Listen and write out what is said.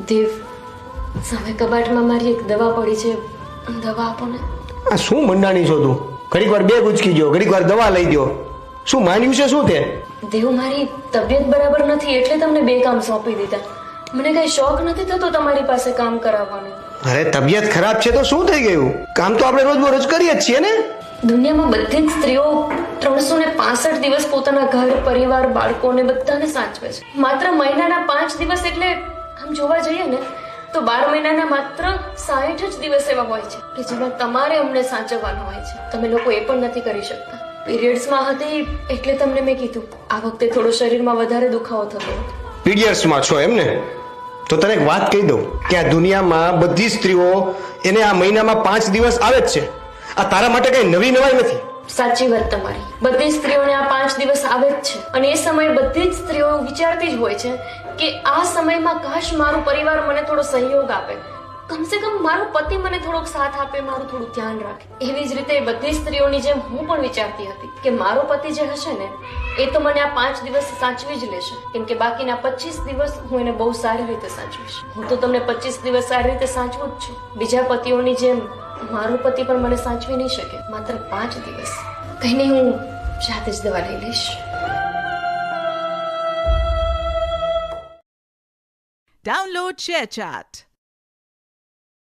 દેવ, સામે કબાટમાં મારી એક દવા પડી છે, દવા આપો ને. આ શું મંડાણી છો તું? ઘડીક વાર બે ગુચકી ગયો, ઘડીક વાર દવા લઈ ગયો. શું માન્યું છે શું તે? દેવ, મારી તબિયત બરાબર નથી એટલે તમને બે કામ સોંપી દીધા. મને કઈ શોખ નથી થતો તમારી પાસે કામ કરાવવાનો. અરે તબિયત ખરાબ છે તો શું થઈ ગયું? કામ તો આપણે રોજ કરીએ જ છીએ ને. દુનિયામાં બધી જ સ્ત્રીઓ 365 દિવસ પોતાના ઘર, પરિવાર, બાળકોને બધાને સાચવે છે. માત્ર મહિનાના 5 દિવસ એટલે આમ જોવા જઈએ ને તો 12 મહિનાના માત્ર 60 જ દિવસ એવા હોય છે કે જેમાં તમારે અમને સાચવવાના હોય છે. તમે લોકો એ પણ નથી કરી શકતા. પીરિયડ્સમાં હતી એટલે તમને મેં કીધું આ વખતે થોડો શરીરમાં વધારે દુખાવો થતો હતો. પીરિયડ્સમાં છો એમ ને? તો તને એક વાત કહી દઉં કે આ દુનિયામાં બધી સ્ત્રીઓ એને આ મહિનામાં 5 દિવસ આવે જ છે. આ તારા માટે કઈ નવી નવાઈ નથી. સાચી વાત તમારી. બધી સ્ત્રીઓને આ 5 દિવસ આવે જ છે અને એ સમયે બધી જ સ્ત્રીઓ વિચારતી જ હોય છે કે આ સમયમાં કાશ મારો પરિવાર મને થોડો સહયોગ આપે, કમસે કમ મારો પતિ મને થોડોક સાથ આપે, મારું થોડું ધ્યાન રાખે. એવી જ રીતે બધી સ્ત્રીઓની જેમ હું પણ વિચારતી હતી કે મારો પતિ જે હશે ને એ તો મને આ 5 દિવસ સાચવી જ લેશે, કેમ કે બાકીના 25 દિવસ હું એને બહુ સારી રીતે સાચવીશ. હું તો તમને 25 દિવસ સારી રીતે સાચવું જ છું. બીજા પતિઓની જેમ મારો પતિ પણ મને સાચવી નહીં શકે. માત્ર 5 દિવસ. કઈ નહીં, હું જાતે જ દવા લઈ લઈશ. Download ShareChat.